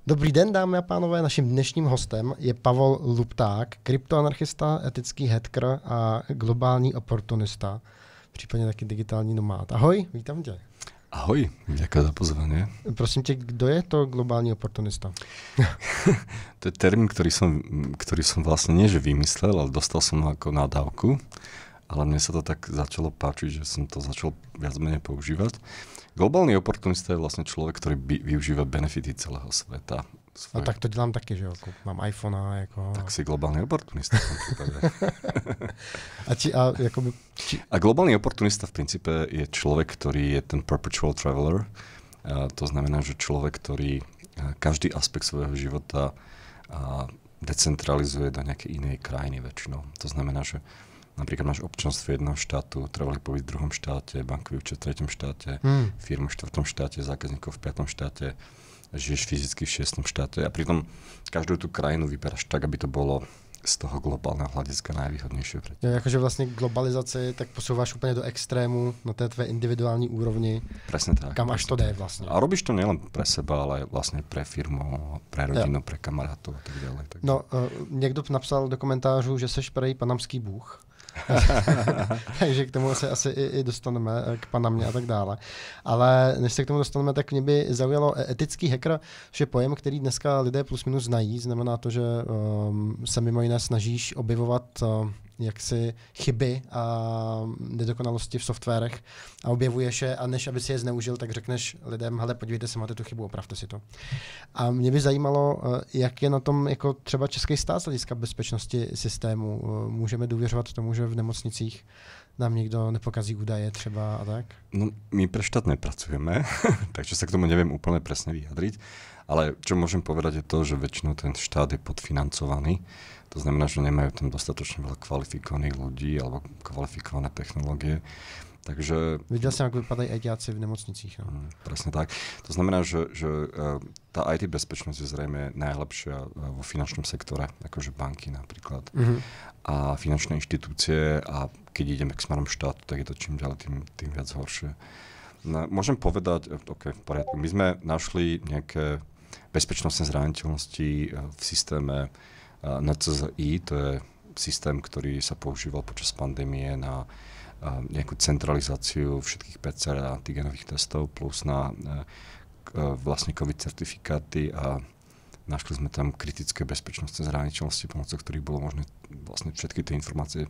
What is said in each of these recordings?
Dobrý den, dámy a pánové. Naším dnešním hostem je Pavol Lupták, kryptoanarchista, etický hacker a globální oportunista, případně taky digitální nomád. Ahoj, vítám tě. Ahoj, ďakujem za pozvanie. Prosím tě, kdo je to globální oportunista? To je termín, ktorý som vlastne nie že vymyslel, ale dostal som ho ako nadávku. Ale mne sa to tak začalo páčiť, že som to začal viac menej používať. Globálny oportunista je vlastne človek, ktorý využíva benefity celého sveta. A tak to dělám taky, že jo? Mám iPhone a jako... Tak si globálny oportunista v tom prípade. A globálny oportunista v princípe je človek, ktorý je ten perpetual traveler. To znamená, že človek, ktorý každý aspekt svojho života decentralizuje do nejakej inej krajiny väčšinou. To znamená, že napríklad máš občanstvo jedného štátu, trvalý pobyt v druhom štáte, bankový účet v treťom štáte, firmu v štvrtom štáte, zákazníkov v piatom štáte, žiješ fyzicky v šiestom štáte a pritom každú tú krajinu vyberáš tak, aby to bolo z toho globálneho hľadiska najvýhodnejšie pre teba. Jakože vlastne globalizaci tak posúvaš úplne do extrému na té tvé individuální úrovni. Presne tak. Kam až to jde vlastne. A robíš to nielen pre seba, ale vlastne pre firmu, pre rodinu, pre kamarátov a tak ďalej. No, někdo napsal do komentářů, že seš prej panamský bůh. Takže k tomu se asi i dostaneme, k Panamě a tak dále. Ale než se k tomu dostaneme, tak mě by zaujalo etický hacker, což je pojem, který dneska lidé plus minus znají. Znamená to, že se mimo jiné snažíš objevovat jaksi chyby a nedokonalosti v softwarech a objevuješ je a než aby si je zneužil, tak řekneš lidem, hele, podívejte se, máte tu chybu, opravte si to. A mě by zajímalo, jak je na tom jako třeba český stát z hlediska bezpečnosti systému. Můžeme důvěřovat tomu, že v nemocnicích nám nikto nepokazí údaje třeba a tak? No, my pre štát nepracujeme, takže sa k tomu neviem úplne presne vyjadriť, ale čo môžem povedať je to, že väčšinou ten štát je podfinancovaný. To znamená, že nemajú tam dostatočne veľa kvalifikovaných ľudí alebo kvalifikované technológie. Takže... Videl som, ako vypadajú ITáci v nemocnicích. No? Presne tak. To znamená, že tá IT bezpečnosť je zrejme najlepšia vo finančnom sektore, akože banky napríklad. A finančné inštitúcie a keď ideme k smerom štátu, tak je to čím ďalej tým viac horšie. No, môžem povedať, v poriadku, my sme našli nejaké bezpečnostné zraniteľnosti v systéme NCZI, to je systém, ktorý sa používal počas pandémie na nejakú centralizáciu všetkých PCR a antigenových testov plus na vlastne COVID certifikáty a našli sme tam kritické bezpečnostné zraniteľnosti, pomocou ktorých bolo možné vlastne všetky tie informácie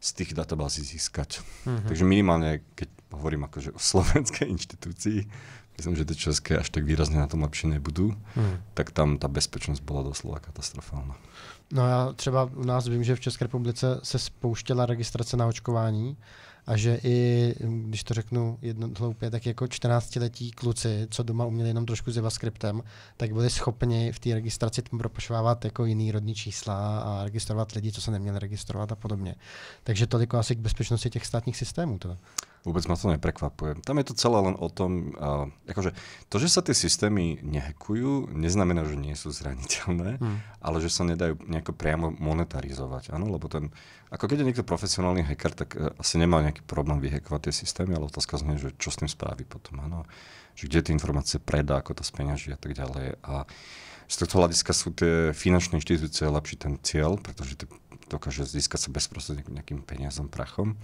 z tých databází získať. Takže minimálne, keď hovorím akože o slovenskej inštitúcii, myslím, že tie české až tak výrazne na tom lepšie nebudú, tak tam tá bezpečnosť bola doslova katastrofálna. No já třeba u nás vím, že v České republice se spouštěla registrace na očkování a že i, když to řeknu jednohloupě, tak jako 14letí kluci, co doma uměli jenom trošku s JavaScriptem, tak byli schopni v té registraci propošvávat jako jiný rodní čísla a registrovat lidi, co se neměli registrovat a podobně. Takže toliko asi k bezpečnosti těch státních systémů. Teda. Vôbec ma to neprekvapuje. Tam je to celé len o tom, akože to, že sa tie systémy nehackujú, neznamená, že nie sú zraniteľné, ale že sa nedajú nejako priamo monetarizovať. Áno, lebo ako keď je niekto profesionálny hacker, tak asi nemá nejaký problém vyhackovať tie systémy, ale otázka znie, že čo s tým spraví potom. Áno? Že kde tie informácie predá, ako to speňaží a tak ďalej. A z tohto hľadiska sú tie finančné inštitúcie lepší ten cieľ, pretože dokáže získať sa bezprostredne nejakým peniazom, prachom.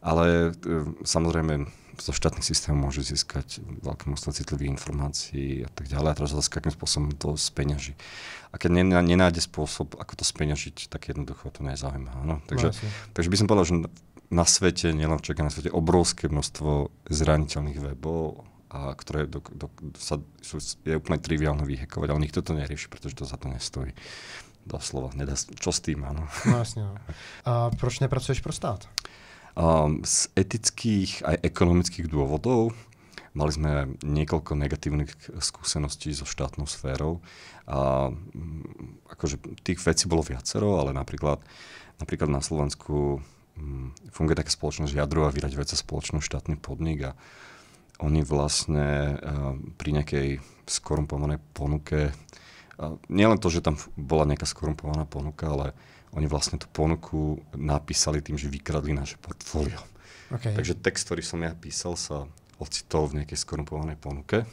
Ale samozrejme zo štátnych systémov môže získať veľké množstvo citlivých informácií a tak ďalej. A teraz zase akým spôsobom to speňaží. A keď nenájde spôsob, ako to speňažiť, tak jednoducho to nezaujíma. No? Takže by som povedal, že na svete, nielen v Čechách, na svete obrovské množstvo zraniteľných webov, a ktoré je úplne triviálne vyhackovať, ale nikto to nerieši, pretože to za to nestojí. Doslova, nedá, čo s tým, áno. No jasne. No. A proč nepracuješ pro stát? Z etických aj ekonomických dôvodov mali sme niekoľko negatívnych skúseností so štátnou sférou. Akože tých vecí bolo viacero, ale napríklad na Slovensku funguje taká spoločnosť Jadrová vyraďujúca spoločnosť štátny podnik a oni vlastne pri nejakej skorumpovanej ponuke, nielen to, že tam bola nejaká skorumpovaná ponuka, ale oni vlastne tú ponuku napísali tým, že vykradli naše portfólio. Okay. Takže text, ktorý som ja písal, sa ocitol v nejakej skorumpovanej ponuke.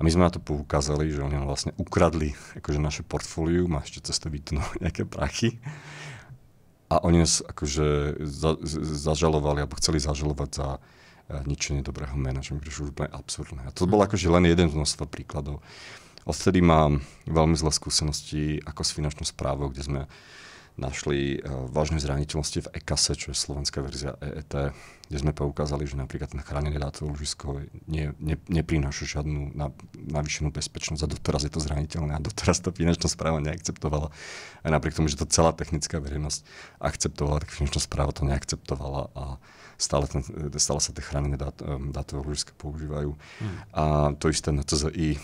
A my sme na to poukázali, že oni vlastne ukradli akože naše portfólium a ešte cez to vytnú nejaké prachy. A oni nás akože zažalovali, alebo chceli zažalovať za ničenie dobrého mena, čo mi prišlo úplne absurdné. A to bol akože len jeden z množstva príkladov. Odvtedy mám veľmi zlé skúsenosti ako s finančnou správou, kde sme našli vážne zraniteľnosti v EKASE, čo je slovenská verzia EET, kde sme poukázali, že napríklad na chránené dátové ložisko neprináša žiadnu navýšenú bezpečnosť a doteraz je to zraniteľné a doteraz to finančná správa neakceptovala. A napriek tomu, že to celá technická verejnosť akceptovala, tak finančná správa to neakceptovala a stále sa tie chránené dátové ložiska používajú. A to isté na TZI,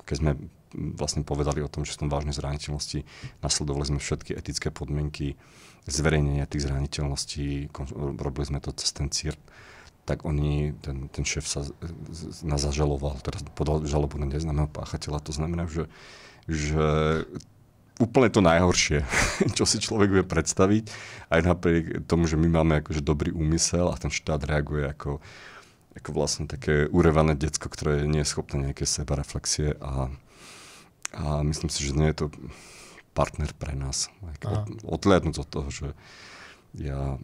keď sme vlastne povedali o tom, že sú tam vážne zraniteľnosti, nasledovali sme všetky etické podmienky zverejnenia tých zraniteľností, robili sme to cez ten CIRT, tak ten šéf sa nás zažaloval, teraz podal žalobu na neznámeho páchateľa. To znamená, že úplne to najhoršie, čo si človek vie predstaviť, aj napriek tomu, že my máme akože dobrý úmysel a ten štát reaguje ako vlastne také urevané decko, ktoré nie je schopné nejaké sebareflexie a myslím si, že nie je to partner pre nás. Odhliadnúť od toho, že ja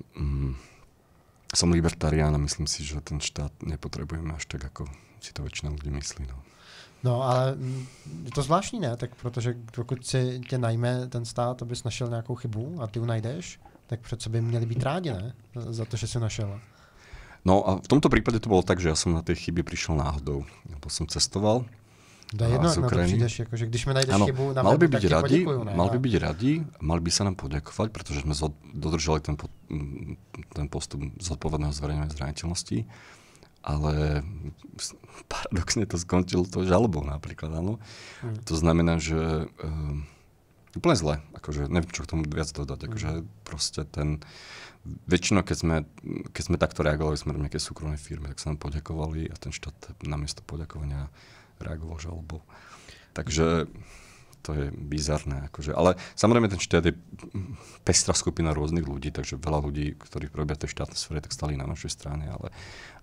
som libertarián a myslím si, že ten štát nepotrebujeme až tak, ako si to väčšina ľudí myslí. No, ale je to zvláštní, ne? Tak protože pokud si tě najme ten stát, abys našel nějakou chybu a ty ju najdeš, tak přece by měli být rádi, ne? Za to, že si našel. No a v tomto prípade to bolo tak, že ja som na tej chyby prišiel náhodou. Lebo som cestoval z jedno, na to přijdeš, jakože když mi najdeš chybu na webu, tak ti poděkuju, ne? Mali by byť radi, mali by sa nám poďakovať, pretože sme dodržali ten postup zodpovedného zverejňovania zraniteľností, ale paradoxne to skončilo to žalobou napríklad, áno. To znamená, že úplne zle, akože neviem, čo k tomu viac dodať, akože proste väčšinou, keď sme takto reagovali smerom nejaké súkromnej firmy, tak sa nám poďakovali a ten štát namiesto poďakovania reagoval žalobou. Takže to je bizarné. Akože. Ale samozrejme ten štát je pestrá skupina rôznych ľudí, takže veľa ľudí, ktorí robia tej štátnej sfére, tak stali na našej strane,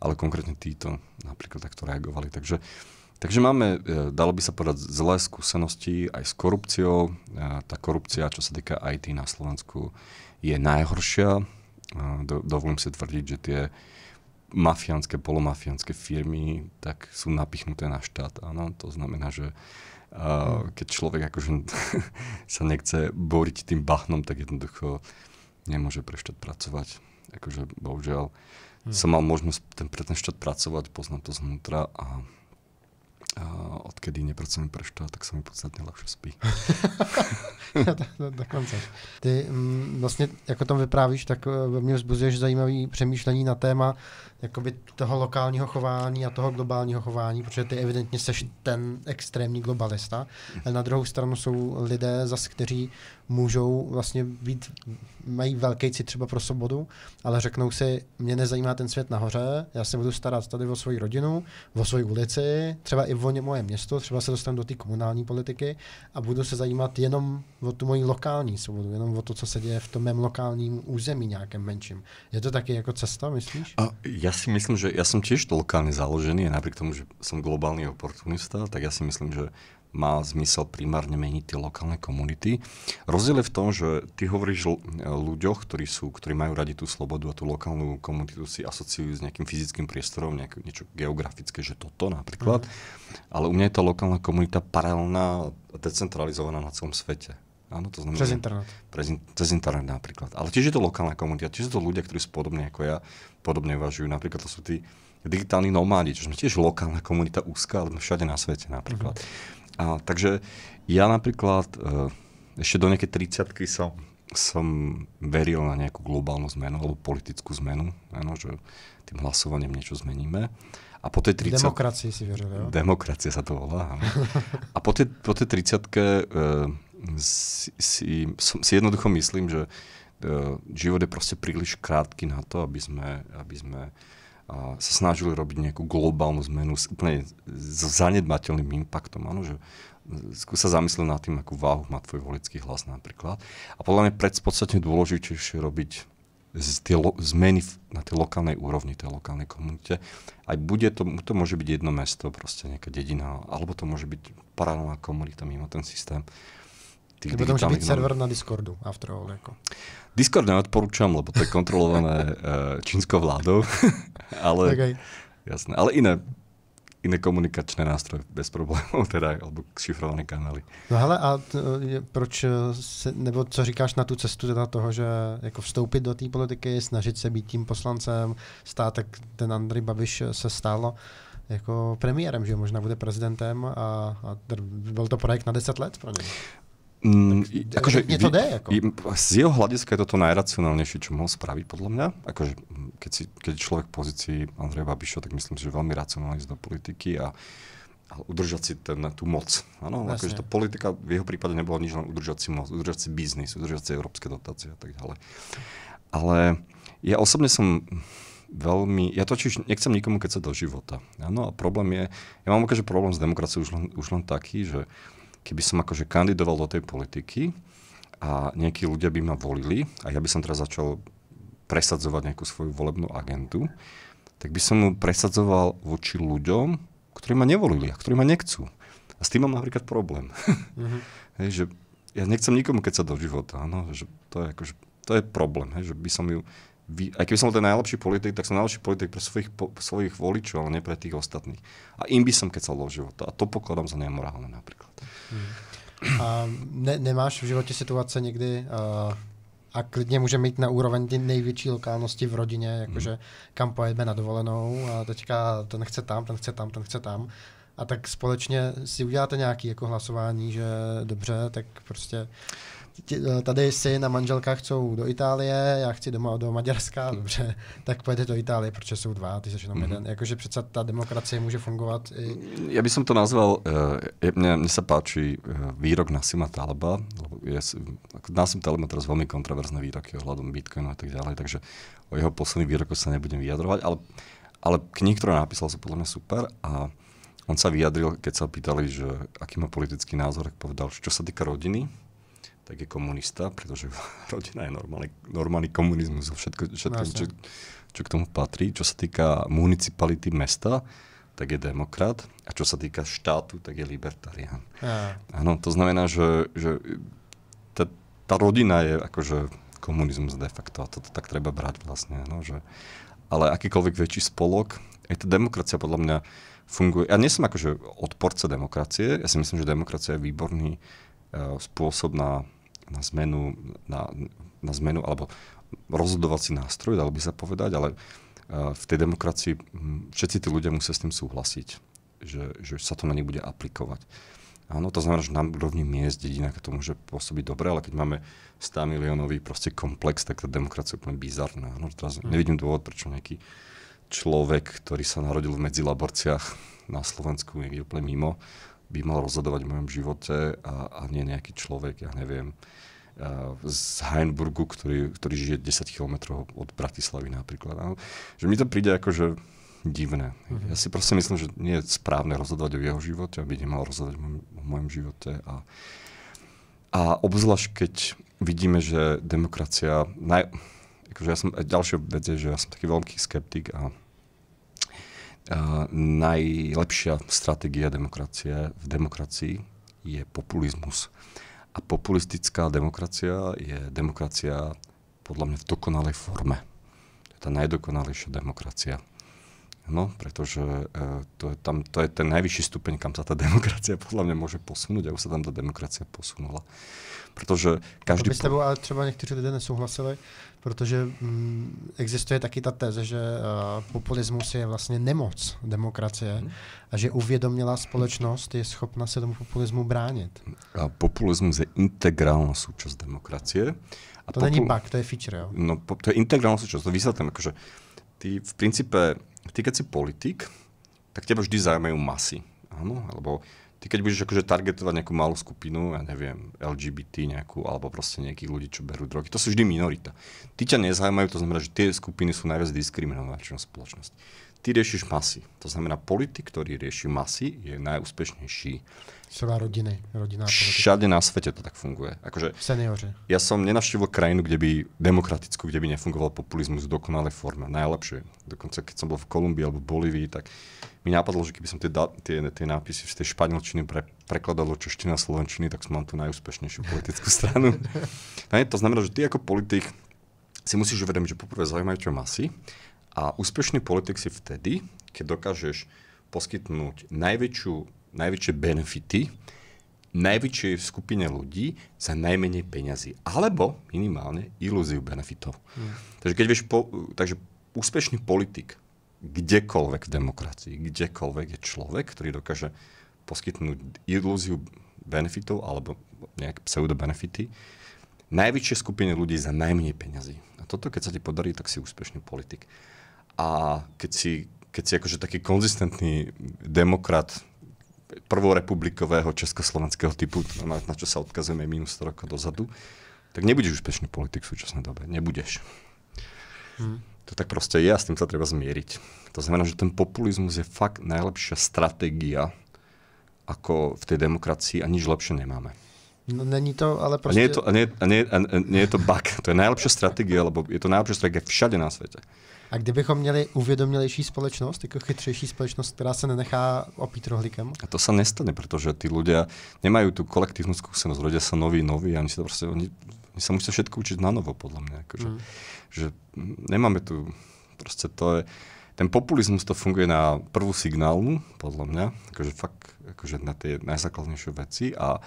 ale konkrétne títo napríklad takto reagovali. Takže máme, dalo by sa povedať, zlé skúsenosti aj s korupciou. Tá korupcia, čo sa týka IT na Slovensku, je najhoršia. Dovolím si tvrdiť, že tie mafiánske, polomafiánske firmy tak sú napichnuté na štát. Áno, to znamená, že keď človek akože sa nechce boriť tým bahnom, tak jednoducho nemôže pre štát pracovať. Akože bohužiaľ som mal možnosť pre ten štát pracovať, poznám to znútra a odkedy nepracujem pre štát, tak sa mi podstatne ľahšie spí. Dokonce. Ty vlastně, jak o tom vyprávíš, tak ve mně vzbuzuješ zajímavý přemýšlení na téma jakoby toho lokálního chování a toho globálního chování, protože ty evidentně seš ten extrémní globalista. Ale na druhou stranu jsou lidé, kteří můžou vlastně být, mají velký cit třeba pro svobodu, ale řeknou si, mě nezajímá ten svět nahoře, já se budu starat tady o svoji rodinu, o svoji ulici, třeba i o moje město, třeba se dostanu do té komunální politiky a budu se zajímat jenom o tu moji lokální svobodu, jenom o to, co se děje v tom mém lokálním území nějakém menším. Je to taky jako cesta, myslíš? Ja si myslím, že ja som tiež to lokálne založený a napriek tomu, že som globálny oportunista, tak ja si myslím, že má zmysel primárne meniť tie lokálne komunity. Rozdiel je v tom, že ty hovoríš o ľuďoch, ktorí majú radi tú slobodu a tú lokálnu komunitu si asociujú s nejakým fyzickým priestorom, niečo geografické, že toto napríklad. Ale u mňa je tá lokálna komunita paralelná a decentralizovaná na celom svete. Áno, to znamená, Přes internet. Cez internet napríklad. Ale tiež je to lokálna komunita, tiež sú to ľudia, ktorí sú podobne ako ja, podobne uvažujú. Napríklad to sú tí digitálni nomádi, čo sme tiež lokálna komunita úzka, ale všade na svete napríklad. A takže ja napríklad ešte do nejakej 30-ky som veril na nejakú globálnu zmenu alebo politickú zmenu, áno, že tým hlasovaním niečo zmeníme. A po tej 30... Demokracii si veril, jo? Demokracia sa to volá. Áno. A po tej 30-ke si jednoducho myslím, že život je proste príliš krátky na to, aby sme sa snažili robiť nejakú globálnu zmenu s úplne zanedbateľným impaktom. Áno, že skús sa zamyslieť nad tým, akú váhu má tvoj volický hlas napríklad. A podľa mňa podstatne dôležitejšie robiť zmeny na tej lokálnej úrovni, tej lokálnej komunite. Aj to môže byť jedno mesto, proste nejaká dedina, alebo to môže byť paralelná komunita mimo ten systém. Nebo to môže byť server na Discordu, after all. Jako. Discord neodporúčam, lebo to je kontrolované čínskou vládou. Ale, okay. Jasné, ale iné komunikačné nástroje bez problémov, teda, alebo šifrované kanály. No hele, a proč nebo co říkáš na tu cestu teda toho, že jako vstoupit do té politiky, snažit se být tím poslancem, stát, tak ten Andrej Babiš se stál jako premiérem, že možná bude prezidentem a byl to projekt na 10 let pro něj. Akože, to jde, ako. Z jeho hľadiska je toto najracionálnejšie, čo mohol spraviť, podľa mňa. Akože, keď je človek v pozícii Andreja Babiša, tak myslím si, že veľmi racionálne ísť do politiky a udržať si tú moc. Áno, akože tá politika v jeho prípade nebola nič, len udržať si moc, udržať si biznis, udržať si európske dotácie a tak ďalej. Ale ja osobne som ja totiž nechcem nikomu kecať do života. Áno, a problém je, ja mám akože problém s demokraciou už len taký, že keby som akože kandidoval do tej politiky a nejakí ľudia by ma volili a ja by som teraz začal presadzovať nejakú svoju volebnú agendu, tak by som mu presadzoval voči ľuďom, ktorí ma nevolili a ktorí ma nechcú. A s tým mám napríklad problém. Mm-hmm. Hej, že ja nechcem nikomu kecať do života. Áno, že to je problém. Hej, že by som aj keby som bol ten najlepší politik, tak som najlepší politik pre svojich voličov, ale nie pre tých ostatných. A im by som kecal do života. A to pokladám za nemorálne napríklad. A nemáš v životě situace někdy, a klidně můžeme jít na úroveň ty největší lokálnosti v rodině, jakože kam pojedeme na dovolenou a teďka ten chce tam, ten chce tam, ten chce tam. A tak společně si uděláte nějaké jako hlasování, že dobře, tak prostě tady syn a manželka chcou do Itálie, já chci do Maďarska, dobře, tak pojďte do Itálie, protože jsou dva, ty jsi jenom jeden. Jakože přece ta demokracie může fungovat i... Ja by som to nazval, mne sa páči výrok Nassima Taleba, lebo Nassim Taleb má teraz veľmi kontroverzné výroky ohľadom Bitcoinu a tak ďalej, takže o jeho posledných výrokoch sa nebudem vyjadrovať, ale knihy, ktoré napísal, sú podľa mňa super a on sa vyjadril, keď sa pýtali, že aký má politický názor, tak povedal, že čo sa týka rodiny, tak je komunista, pretože rodina je normálny komunizmus, všetko čo k tomu patrí. Čo sa týka municipality mesta, tak je demokrat. A čo sa týka štátu, tak je libertarián. Áno, to znamená, že tá rodina je akože komunizmus de facto. A to tak treba brať vlastne. No, že, ale akýkoľvek väčší spolok, aj tá demokracia podľa mňa funguje. Ja nie som akože odporca demokracie. Ja si myslím, že demokracia je výborný spôsob na zmenu alebo rozhodovací nástroj, dalo by sa povedať, ale v tej demokracii všetci tí ľudia musia s tým súhlasiť, že sa to na nich bude aplikovať. Áno, to znamená, že na úrovni miest, dedina, to môže pôsobiť dobre, ale keď máme 100 miliónový proste komplex, tak tá demokracia je úplne bizarná. Áno, teraz nevidím dôvod, prečo nejaký človek, ktorý sa narodil v Medzilaborciach na Slovensku, niekde úplne mimo, by mal rozhodovať v mojom živote a nie nejaký človek, ja neviem, z Hainburgu, ktorý žije 10 kilometrov od Bratislavy napríklad. Že mi to príde akože divné. Ja si proste myslím, že nie je správne rozhodovať o jeho živote, aby nemal rozhodovať o mojom živote. A obzvlášť, keď vidíme, že demokracia... ďalšia vec je, že ja som taký veľký skeptik a najlepšia stratégia demokracie v demokracii je populizmus. A populistická demokracia je demokracia podľa mňa v dokonalej forme. To je tá najdokonalejšia demokracia. No, pretože to je ten najvyšší stupeň, kam sa tá demokracia podľa mňa môže posunúť a už sa tam tá demokracia posunula. Protože každý... S tebou ale třeba někteří lidé nesouhlasili, protože existuje taky ta teze, že populismus je vlastně nemoc demokracie a že uvědomilá společnost je schopna se tomu populismu bránit. A populismus je integrálna súčasť demokracie. A to není bug, to je feature, jo? No, to je integrálna súčasť, to vysvetlím, akože ty v princípe, keď si politik, tak teba vždy zaujímajú masy, áno, alebo ty keď budeš akože targetovať nejakú malú skupinu, ja neviem, LGBT nejakú, alebo proste nejakých ľudí, čo berú drogy, to sú vždy minorita. Ty ťa nezaujímajú, to znamená, že tie skupiny sú najviac diskriminované v spoločnosti. Ty ty riešiš masy. To znamená, politik, ktorý rieši masy, je najúspešnejší. Celá rodina politika. Všade na svete to tak funguje. Akože, seniori. Ja som nenavštívil krajinu, demokratickú, kde by nefungoval populizmus v dokonalej forme. Najlepšie. Dokonca keď som bol v Kolumbii alebo Bolívii, tak mi napadlo, že keby som tie nápisy z tej španielčiny prekladal do češtiny a slovenčiny, tak som mám tú najúspešnejšiu politickú stranu. To znamená, že ty ako politik si musíš uvedomiť, že poprvé zaujímajú ťa masy a úspešný politik si vtedy, keď dokážeš poskytnúť najväčšie benefity najväčšej skupine ľudí za najmenej peňazí. Alebo minimálne ilúziu benefitov. Takže keď vieš, takže úspešný politik kdekoľvek v demokracii, kdekoľvek je človek, ktorý dokáže poskytnúť ilúziu benefitov alebo nejaké pseudobenefity najväčšej skupine ľudí za najmenej peňazí. A toto, keď sa ti podarí, tak si úspešný politik. A keď si akože taký konzistentný demokrat prvorepublikového československého typu, na čo sa odkazujeme minus 100 rokov dozadu, tak nebudeš úspešný politik v súčasnej dobe. Nebudeš. To tak proste je a s tým sa treba zmieriť. To znamená, že ten populizmus je fakt najlepšia stratégia ako v tej demokracii a nič lepšie nemáme. No, není to, ale proste... Nie je to bug. To je najlepšia stratégia, lebo je to najlepšia stratégia všade na svete. A kdybychom měli uvědomělejší společnost, jako chytřejší společnost, která se nenechá opít rohlíkem? A to sa nestane, pretože tí ľudia nemajú tú kolektívnu skúsenosť, rodia sa noví a oni sa musia všetko učiť na novo, podľa mňa. Akože, že nemáme tu, proste to je, ten populizmus to funguje na prvú signálnu, podľa mňa, akože fakt akože na tie najzákladnejšie veci a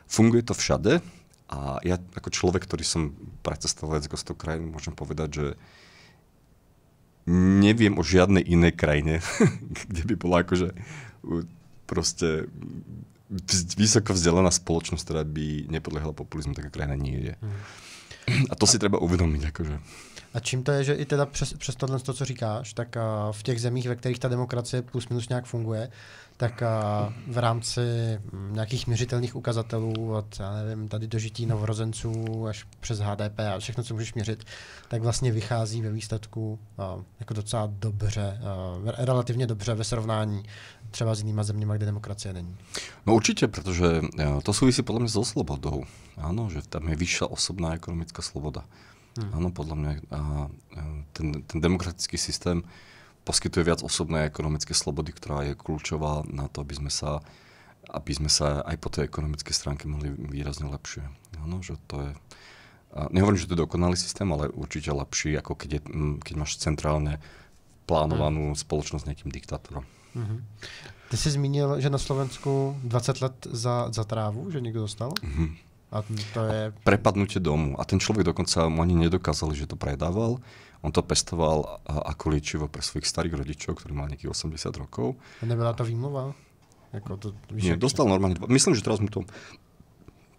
funguje to všade a ja ako človek, ktorý som precestoval viac ako 100 krajín, môžem povedať, že neviem o žiadnej inej krajine, kde by bola akože proste vysoko vzdelaná spoločnosť, ktorá by nepodliehala populizmu, taká krajina nie je. A to si treba uvedomiť. Akože. A čím to je, že i teda přes tohle, co říkáš, tak v těch zemích, ve kterých ta demokracie plus minus nějak funguje, tak v rámci nějakých měřitelných ukazatelů od, já nevím, tady dožití novorozenců až přes HDP a všechno, co můžeš měřit, tak vlastně vychází ve výsledku jako docela dobře, relativně dobře ve srovnání třeba s jinýma zeměma, kde demokracie není. No určite, pretože to súvisí podľa mňa so slobodou. Áno, že tam je vyššia osobná ekonomická sloboda. Áno, podľa mňa ten demokratický systém poskytuje viac osobnej ekonomické slobody, ktorá je kľúčová na to, aby sme sa aj po tej ekonomickej stránke mohli výrazne lepšie. Áno, že to je... Nehovorím, že to je dokonalý systém, ale určite lepší, ako keď máš centrálne plánovanú spoločnosť s nejakým diktátorom. Ty jsi zmínil, že na Slovensku 20 let za trávu, že někdo dostal? A to je... Prepadnutie domu. A ten človek dokonca mu ani nedokázali, že to predával. On to pestoval ako liečivo pre svojich starých rodičov, ktorí mali nejakých 80 rokov. A nebyla to výmluva? Nie, dostal normálne... Myslím, že teraz mu to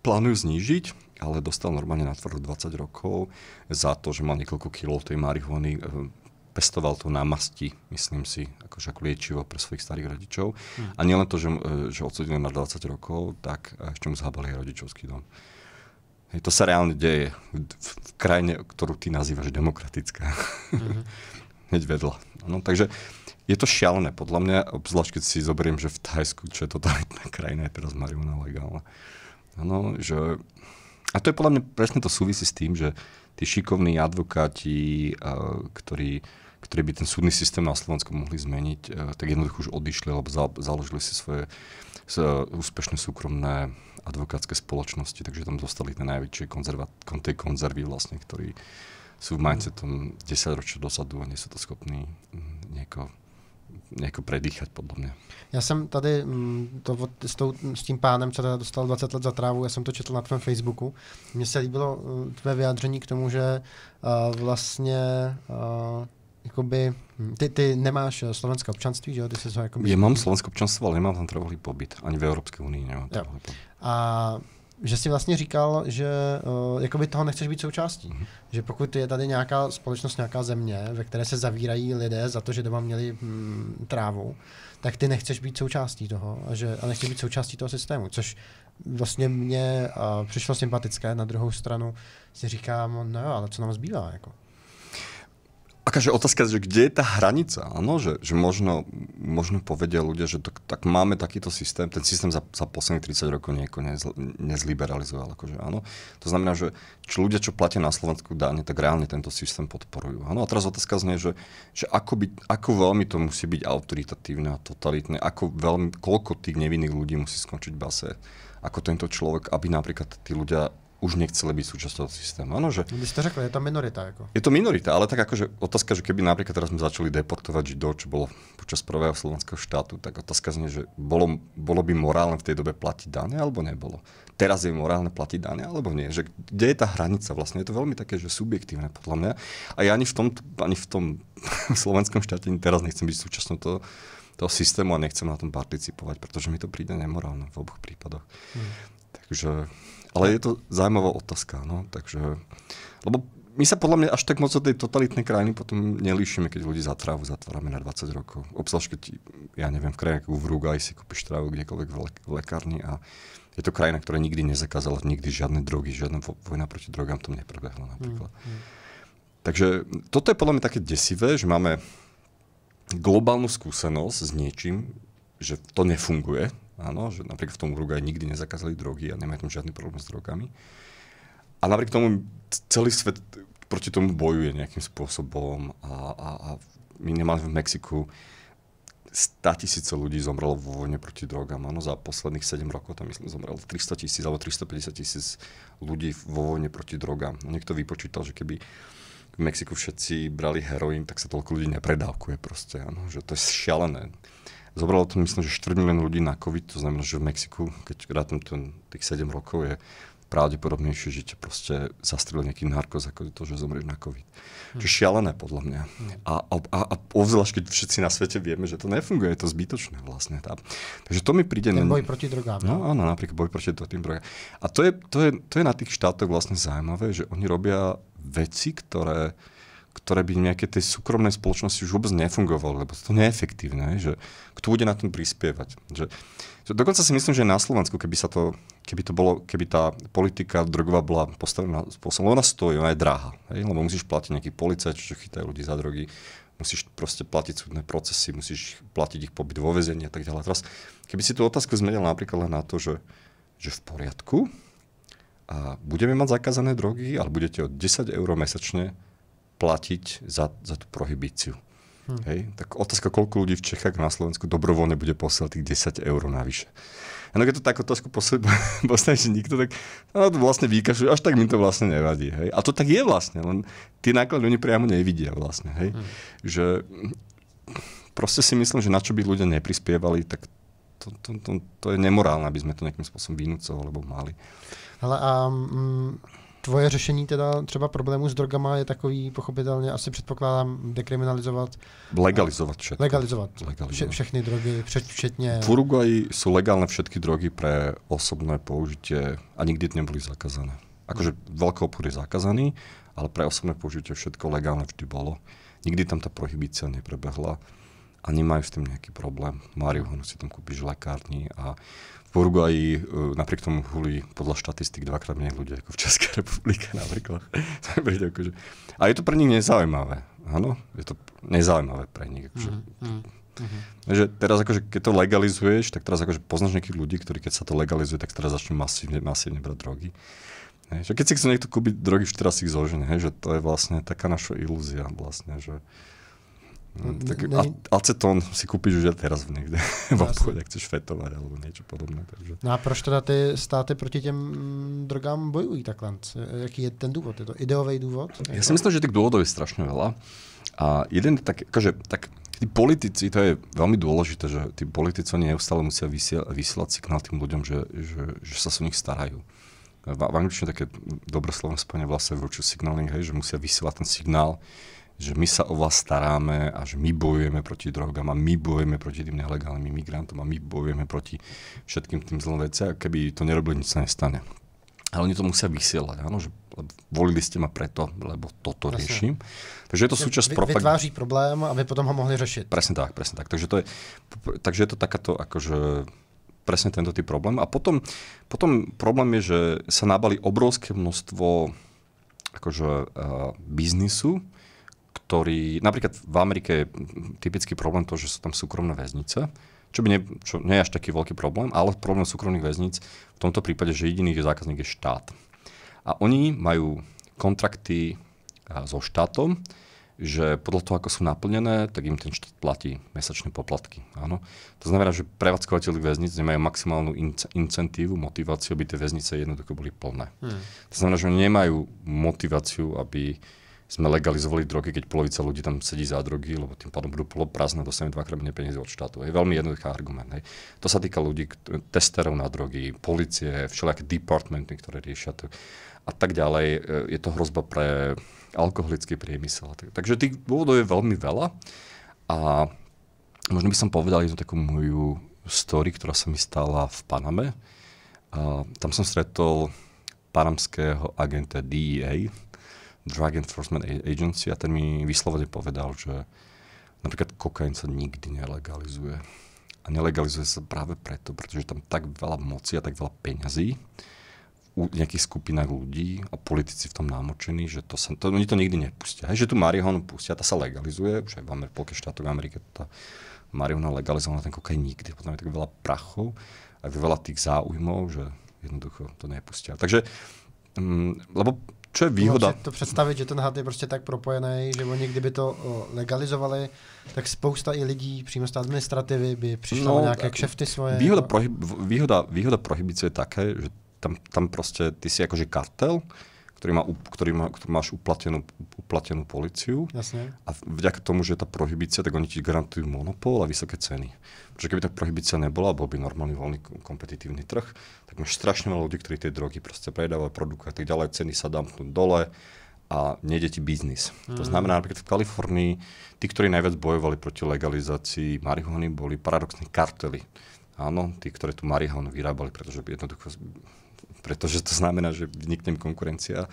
plánujú znížiť, ale dostal normálne na tvrdo 20 rokov za to, že mal niekoľko kilov tej marihuany. Pestoval to na masti, myslím si, ako liečivo pre svojich starých rodičov. A nielen to, že odsúdili na 20 rokov, tak ešte mu zhábali aj rodičovský dom. To sa reálne deje v krajine, ktorú ty nazývaš demokratická. Hneď vedľa. No, takže je to šialené, podľa mňa, obzvlášť keď si zoberiem, že v Thajsku, čo je totalitná krajina, je teraz marihuana legálna. Ano, že... A to je podľa mňa presne to súvisí s tým, že tí šikovní advokáti, ktorí by ten súdny systém na Slovensku mohli zmeniť, tak jednoducho už odišli, alebo založili si svoje úspešné súkromné advokátske spoločnosti, takže tam zostali tie najväčšie tej konzervy vlastne, ktorí sú v mindsetom 10 ročia dozadu a nie sú to schopní nejako predýchať, podľa mňa. Já jsem tady s tím pánem, co dostal 20 let za trávu, já jsem to četl na tvém Facebooku. Mně se líbilo tvé vyjádření k tomu, že vlastně jakoby, ty nemáš slovenské občanství, že jo? Ty jsi ho jakoby... Ja mám slovenské občanstvo, ale nemám tam trvalý pobyt. Ani v Európskej únii nemám trvalý pobyt. A že jsi vlastně říkal, že jakoby toho nechceš být součástí. Že pokud je tady nějaká společnost, nějaká země, ve které se zavírají lidé za to, že doma měli trávu, tak ty nechceš být součástí toho a nechceš být součástí toho systému, což vlastně mně přišlo sympatické. Na druhou stranu si říkám, no jo, ale co nám zbývá? Jako? akáže otázka, že kde je tá hranica? Áno, že možno povedia ľudia, že tak máme takýto systém, ten systém za posledných 30 rokov nieko nezliberalizoval. Akože, áno. To znamená, že ľudia, čo platia na Slovensku dáne, tak reálne tento systém podporujú. Áno. A teraz otázka znie, že ako veľmi to musí byť autoritatívne a totalitné, koľko tých nevinných ľudí musí skončiť v base, ako tento človek, aby napríklad tí ľudia už nechceli byť súčasťou systému. Áno, že... Vy ste řekli, je to minorita. Ako. Je to minorita, ale tak akože otázka, že keby napríklad teraz sme začali deportovať Židov, čo bolo počas prvého slovenského štátu, tak otázka znie, že bolo by morálne v tej dobe platiť dane, alebo nebolo. Teraz je morálne platiť dane, alebo nie. Že kde je tá hranica vlastne? Je to veľmi také, že subjektívne podľa mňa. A ja ani v tom slovenskom štáte teraz nechcem byť súčasťou toho systému a nechcem na tom participovať, pretože mi to príde nemorálne v oboch prípadoch. Takže... Ale je to zaujímavá otázka, no, takže... Lebo my sa podľa mňa až tak moc od tej totalitnej krajiny potom nelíšime, keď ľudí za trávu zatvárame na 20 rokov. Obzvlášť, keď, ja neviem, v krajine ako v Uruguay si kúpiš trávu kdekoľvek v lekárni a je to krajina, ktorá nikdy nezakázala nikdy žiadne drogy, žiadna vojna proti drogám tam neprebehla napríklad. Takže toto je podľa mňa také desivé, že máme globálnu skúsenosť s niečím, že to nefunguje. Áno, že napríklad v tom Uruguay nikdy nezakázali drogy a nemajú tam žiadny problém s drogami. A napriek tomu celý svet proti tomu bojuje nejakým spôsobom a minimálne v Mexiku 100 000 ľudí zomrelo vo vojne proti drogám. Áno, za posledných 7 rokov tam myslím zomrelo 300 000 alebo 350 000 ľudí vo vojne proti drogám. Niekto vypočítal, že keby v Mexiku všetci brali heroín, tak sa toľko ľudí nepredávkuje proste. Áno, že to je šialené. Zobralo to, myslím, že 4 milióny ľudí na COVID, to znamená, že v Mexiku, keď rátam tých 7 rokov, je pravdepodobnejšie, že ťa proste zastrelil nejaký narkos, ako to, že zomrieš na COVID. Čo je šialené, podľa mňa. A obzvlášť, keď všetci na svete vieme, že to nefunguje, je to zbytočné vlastne. Takže to mi príde... Ten boj proti drogám. No áno, napríklad boj proti tým drogám. A to je na tých štátoch vlastne zaujímavé, že oni robia veci, ktoré by v nejakej tej súkromnej spoločnosti už vôbec nefungovalo, lebo to nie je efektívne, že kto bude na tom prispievať. Že dokonca si myslím, že na Slovensku, keby tá politika drogová bola postavená spôsobom, ona stojí, ona je drahá, lebo musíš platiť nejakých policajtov, čo chytajú ľudí za drogy, musíš proste platiť súdne procesy, musíš platiť ich pobyt vo väzení a tak ďalej. Teraz, keby si tú otázku zmenil napríklad len na to, že v poriadku a budeme mať zakázané drogy, ale budete od 10 eur mesačne platiť za tú prohibíciu. Hej? Tak otázka, koľko ľudí v Čechách na Slovensku dobrovoľne bude posielať tých 10 eur navyše. A keď to tak otázku postaví, že nikto, tak to vlastne vykašľuje, až tak mi to vlastne nevadí. Hej? A to tak je vlastne, len tie náklady oni priamo nevidia vlastne. Hej? Že proste si myslím, že na čo by ľudia neprispievali, tak to je nemorálne, aby sme to nejakým spôsobom vynúcovali, alebo mali. Ale tvoje řešení teda třeba problémů s drogama je takový, pochopitelně, asi předpokládám, dekriminalizovat. Legalizovat všetko. Legalizovat. Všechny drogy, včetně... V Uruguayi sú legálne všetky drogy pre osobné použitie a nikdy neboli zakázané. Akože veľký obchod je zakázaný, ale pre osobné použitie všetko legálne vždy bolo. Nikdy tam tá prohibícia neprebehla a nemajú s tým nejaký problém. Marihuanu si tam kúpiš v lekárni a v Uruguayi napriek tomu hulí podľa štatistík 2-krát menej ľudí ako v Českej republike napríklad. A je to pre nich nezaujímavé. Áno, je to nezaujímavé pre nich. Takže teraz akože, keď to legalizuješ, tak teraz akože poznáš nejakých ľudí, ktorí keď sa to legalizuje, tak teraz začnú masívne brať drogy. Že keď si chce niekto kúpiť drogy, už teraz si ich zožene. Že to je vlastne taká naša ilúzia vlastne, že acetón si kúpiš už teraz niekde v obchode, ak chceš fetovať alebo niečo podobné. Takže. No a proč teda ty státy proti těm drogám bojují takhle? Jaký je ten důvod? Je to ideový důvod? Ja si myslím, že tých dôvodov je strašne veľa. A jeden je akože, tí politici, to je veľmi dôležité, že tí politici oni neustále musia vysielať signál tým ľuďom, že sa o nich starajú. V angličtine také dobré slovné spojenie vlastne virtue signaling, hej, že musia vysielať ten signál, že my sa o vás staráme a že my bojujeme proti drogám a my bojujeme proti tým nelegálnym imigrantom a my bojujeme proti všetkým tým zlým veciam, keby to nerobili, nič sa nestane. Ale oni to musia vysielať, áno, že volili ste ma preto, lebo toto riešim. Takže je to súčasť propagandy. Vytváří problém a vy potom ho mohli řešiť. Presne tak. Takže je to takáto akože presne tento typ problém. A potom problém je, že sa nabali obrovské množstvo akože biznisu, ktorý, napríklad v Amerike je typický problém to, že sú tam súkromné väznice, čo nie je až taký veľký problém, ale problém súkromných väzníc v tomto prípade, že jediný zákazník je štát. A oni majú kontrakty so štátom, že podľa toho, ako sú naplnené, tak im ten štát platí mesačné poplatky. Áno. To znamená, že prevádzkovateľi väznic nemajú maximálnu incentívu, motiváciu, aby tie väznice jednoducho boli plné. To znamená, že nemajú motiváciu, aby sme legalizovali drogy, keď polovica ľudí tam sedí za drogy, lebo tým pádom budú poloprázdne, dostaneme dvakrát menej peniazy od štátu. Je veľmi jednoduchý argument. Hej. To sa týka ľudí, testerov na drogy, policie, všelijaké departmenty, ktoré riešia to a tak ďalej. Je to hrozba pre alkoholický priemysel. Takže tých dôvodov je veľmi veľa a možno by som povedal jednu takú moju story, ktorá sa mi stala v Paname. Tam som stretol panamského agenta DEA, Drug Enforcement Agency, a ten mi vyslovene povedal, že napríklad kokain sa nikdy nelegalizuje. A nelegalizuje sa práve preto, pretože tam tak veľa moci a tak veľa peňazí u nejakých skupinách ľudí a politici v tom námočení, že oni to nikdy nepustia. Hej, že tu marihuanu pustia, tá sa legalizuje, už aj v polke štátoch v Amerike tá marihuana legalizovaná, ten kokain nikdy. Potom je tak veľa prachov a veľa tých záujmov, že jednoducho to nepustia. Takže, lebo čo je výhoda? Můžete to představit, že ten had je prostě tak propojený, že oni kdyby to legalizovali, tak spousta i lidí přímo z té administrativy by přišlo o nějaké kšefty svoje. Výhoda prohibície je také, že tam proste ty si akože kartel, ktorý máš uplatenú políciu. Jasne. A vďaka tomu, že je tá prohibícia, tak oni ti garantujú monopol a vysoké ceny. Pretože keby tá prohibícia nebola, bol by normálny voľný kompetitívny trh, tak máš strašne veľa ľudí, ktorí tie drogy proste predávajú, produkujú a tak ďalej, ceny sa dampnú dole a nejde ti biznis. To znamená, napríklad v Kalifornii, tí, ktorí najviac bojovali proti legalizácii marihuany, boli paradoxní kartely. Áno, tí, ktorí tú marihuanu vyrábali, pretože to znamená, že vnikne konkurencia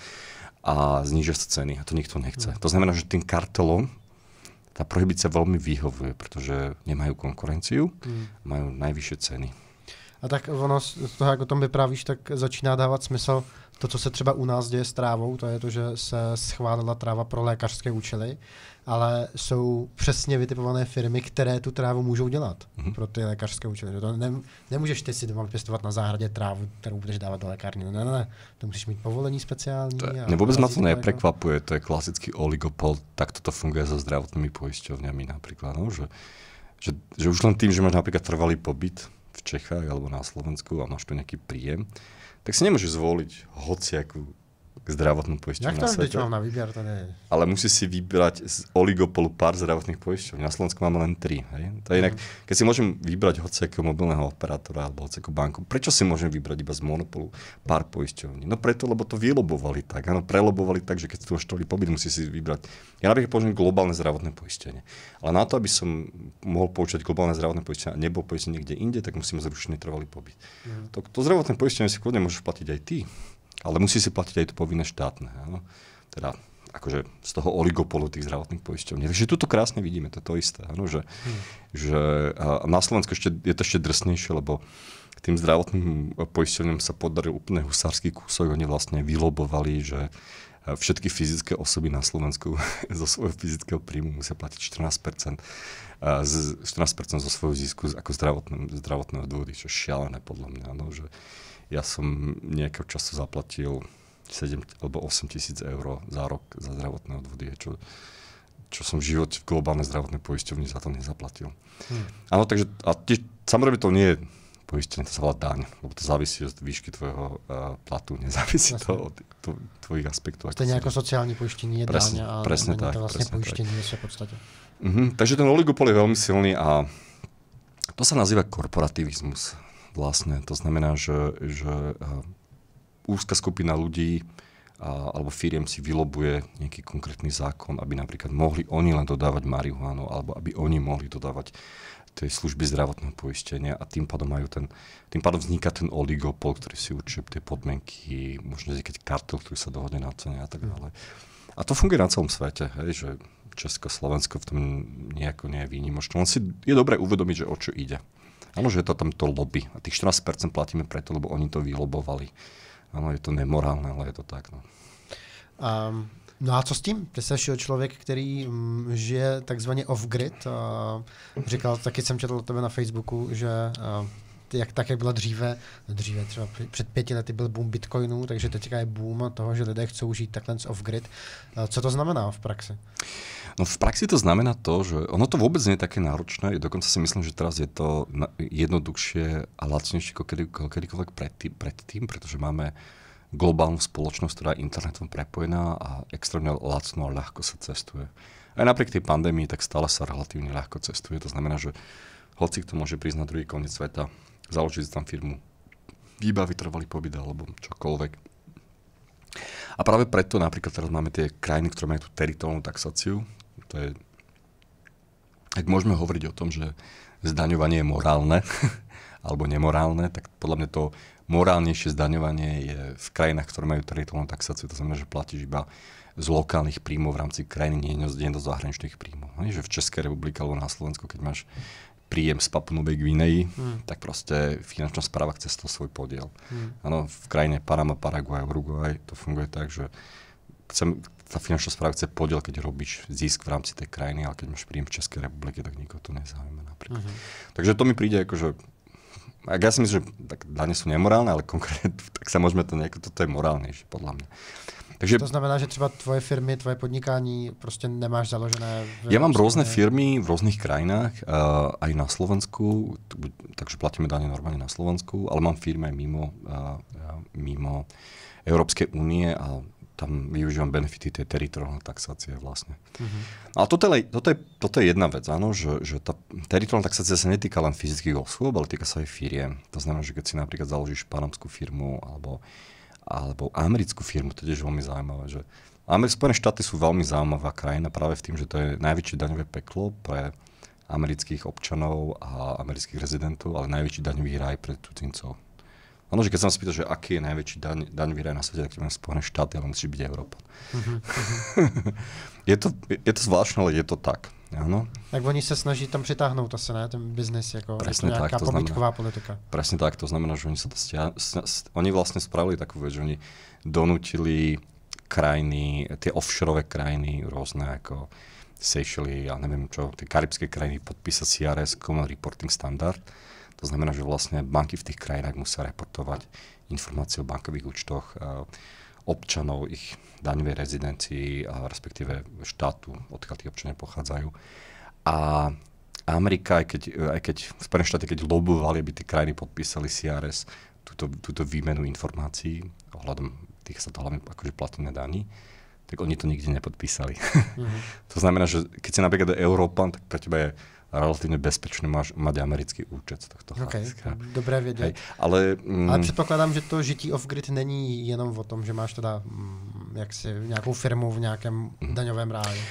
a znížia sa ceny. A to nikto nechce. To znamená, že tým kartelom tá prohibícia veľmi vyhovuje, pretože nemajú konkurenciu, majú najvyššie ceny. A tak ono, z toho, jak o tom vyprávíš, tak začíná dávat smysl to, co se třeba u nás děje s trávou, to je to, že se schválila tráva pro lékařské účely, ale jsou přesně vytipované firmy, které tu trávu můžou dělat pro ty lékařské účely. To nemůžeš ty si doma pěstovat na zahradě trávu, kterou budeš dávat do lékárny. Ne. To musíš mít povolení speciální. Vôbec ma to neprekvapuje, to je klasický oligopol, takto to funguje so zdravotnými poisťovňami napríklad. No? Že už len tým, že máš napríklad trvalý pobyt v Čechách alebo na Slovensku a máš tu nejaký príjem, tak si nemôžeš zvoliť hociakú zdravotnú poisťovňu na svete. Mám na výber, to nie je. Ale musíš si vybrať z oligopolu pár zdravotných poisťovní. Na Slovensku máme len 3. Hej? To je inak, keď si môžem vybrať hociakého mobilného operátora alebo hociakú banku, prečo si môžem vybrať iba z monopolu pár poisťovní? No preto, lebo to vylobovali tak. Áno, prelobovali tak, že keď si tu máš trvalý pobyt, musíš si vybrať. Ja napríklad použijem globálne zdravotné poistenie. Ale na to, aby som mohol používať globálne zdravotné poistenie a nebol poistený niekde inde, tak musím zrušiť trvalý pobyt. To zdravotné poistenie si kľudne môžeš platiť aj ty. Ale musí si platiť aj to povinné štátne. Áno? Teda akože z toho oligopolu tých zdravotných poisťovní. Takže tuto krásne vidíme, to je to isté. Áno? Že na Slovensku je to ešte drsnejšie, lebo tým zdravotným poisťovňom sa podaril úplne husársky kúsok. Oni vlastne vylobovali, že všetky fyzické osoby na Slovensku zo svojho fyzického príjmu musia platiť 14% zo svojho zisku ako zdravotného dôvody, čo je šialené podľa mňa. Áno? Že ja som nejakého času zaplatil 7 alebo 8 000 eur za rok za zdravotné odvody, čo som v živote v globálnej zdravotnej poisťovni za to nezaplatil. Áno, takže samozrejme to nie je poistenie, to sa volá daň, lebo to závisí od výšky tvojho platu, nezávisí to od tvojich aspektov. Stejně jako sociální pojištění je daň a presne tak, to vlastně pojištění v podstatě. Takže ten oligopol je veľmi silný a to sa nazýva korporativizmus. Vlastne. To znamená, že úzka skupina ľudí alebo firiem si vylobuje nejaký konkrétny zákon, aby napríklad mohli oni len dodávať marihuanu, alebo aby oni mohli dodávať tie služby zdravotného poistenia a tým pádom vzniká ten oligopol, ktorý si určuje tie podmienky, možno vznikať kartel, ktorý sa dohodne na cene a tak ďalej. A to funguje na celom svete, hej, že Česko, Slovensko v tom nejako nie je výnimočné. Len si je dobré uvedomiť, že o čo ide. Áno, že je to tamto lobby. A tých 14% platíme preto, lebo oni to vylobovali. Áno, je to nemorálne, ale je to tak. No. No a co s tím? Ty jsi člověk, který žije takzvaně off-grid. Říkal, taky jsem četl o tebe na Facebooku, že jak byla dříve třeba před 5 lety byl boom bitcoinů, takže teďka je boom toho, že lidé chcou žít takhle off-grid. Co to znamená v praxi? No v praxi to znamená to, že ono to vôbec nie je také náročné, dokonca si myslím, že teraz je to jednoduchšie a lacnejšie ako kedykoľvek predtým, pretože máme globálnu spoločnosť, ktorá je internetom prepojená a extrémne lacno a ľahko sa cestuje. Aj napriek tej pandémii, tak stále sa relatívne ľahko cestuje. To znamená, že hoci kto môže prísť na druhý koniec sveta, založiť si tam firmu, vybaviť trvalý pobyt alebo čokoľvek. A práve preto napríklad teraz máme tie krajiny, ktoré majú tú teritoriálnu taxáciu. To je, ak môžeme hovoriť o tom, že zdaňovanie je morálne alebo nemorálne, tak podľa mňa to morálnejšie zdaňovanie je v krajinách, ktoré majú teritoriálnu taxáciu. To znamená, že platíš iba z lokálnych príjmov v rámci krajiny, nie do zahraničných príjmov. Že v Českej republike alebo na Slovensku, keď máš príjem z Papui Novej Gvineji, tak proste finančná správa chce z toho svoj podiel. Áno, v krajine Panama, Paraguay, Uruguay to funguje tak, že tá finančná správa chce podiel, keď robíš zisk v rámci tej krajiny, ale keď máš príjem v Českej republike, tak nikoho to nezaujíma napríklad. Takže to mi príde ako, že ja si myslím, že dane sú nemorálne, ale konkrétne tak sa môžeme to nejako, toto je morálnejšie podľa mňa. Takže, to znamená, že třeba tvoje firmy, tvoje podnikání prostě nemáš založené? Ja mám rôzne firmy v rôznych krajinách, aj na Slovensku, takže platíme dane normálne na Slovensku, ale mám firmy aj mimo Európskej únie a tam využívam benefity tej teritoriálnej taxácie vlastne. Ale toto je jedna vec, áno, že tá teritoriálna taxácia sa netýka len fyzických osôb, ale týka sa aj firiem. To znamená, že keď si napríklad založíš panamskú firmu alebo americkú firmu, to je tiež veľmi zaujímavé, že Spojené štáty sú veľmi zaujímavá krajina práve v tým, že to je najväčšie daňové peklo pre amerických občanov a amerických rezidentov, ale najväčší daňový raj pre cudzincov. Áno, že keď sa vám spýta, že aký je najväčší daňový raj na svete, tak to je Spojené štáty, ale musí byť Európa. Je to zvláštne, ale je to tak. Áno. Tak oni sa snaží tam přitáhnout asi, ne? Ten biznis, jako nejaká pobídková politika. Presne tak, to znamená, že oni vlastne spravili takú vec, že oni donútili krajiny, tie offshore krajiny, rôzne ako Seychelles, ja neviem čo, tie karibské krajiny podpísať CRS, Common Reporting Standard. To znamená, že vlastne banky v tých krajinách musia reportovať informácie o bankových účtoch občanov, ich daňovej rezidencii, a respektíve štátu, odkiaľ tí občania pochádzajú. A Amerika, aj keď Spojené štáty, keď lobovali, aby tie krajiny podpísali CRS, túto výmenu informácií, ohľadom tých sa to hlavne akože platíme daní, tak oni to nikde nepodpísali. To znamená, že keď si napríklad Európan, tak pre teba je relatívne bezpečné mať americký účet z tohto hľadiska. Dobré vědět. Ale předpokládám, že to žití off-grid není jenom o tom, že máš teda nějakou firmu v nějakém daňovém ráji.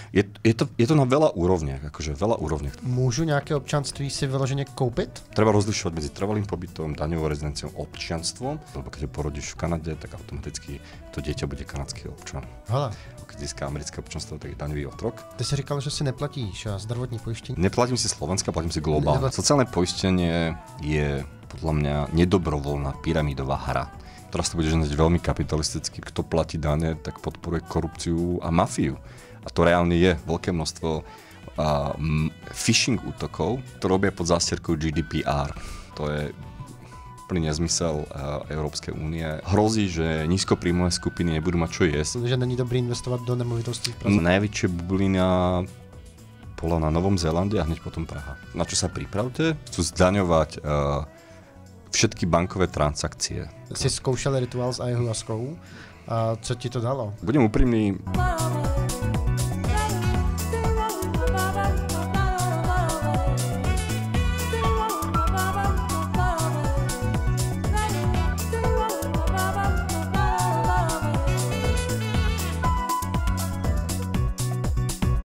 Je to na veľa úrovniach, akože veľa úrovniach. Můžu nějaké občanství si vyloženě koupit? Treba rozlišovať medzi trvalým pobytom, daňovou rezidenciou, občianstvom, lebo keď ho porodíš v Kanade, tak automaticky to dieťa bude kanadský občan. Hele. Keď získá americké občanstvo, tak je daňový otrok. Ty si říkal, že si neplatíš zdravotní pojištění? Neplatím si Slovenska, platím si globálne. Sociálne poistenie je podľa mňa nedobrovoľná pyramidová hra. Teraz to bude znať veľmi kapitalisticky. Kto platí dane, tak podporuje korupciu a mafiu. A to reálne je veľké množstvo phishing útokov, to robia pod zástierkou GDPR. To je úplný nezmysel Európskej únie. Hrozí, že nízkopríjmové skupiny nebudú mať čo jesť. Že není dobrý investovat do nemovitostí. Najväčšia bublina bola na Novom Zélande a hneď potom Praha. Na čo sa pripravte? Chcú zdaňovať všetky bankové transakcie. Si zkoušel rituál s ayahuaskou a co ti to dalo? Budem úprimný.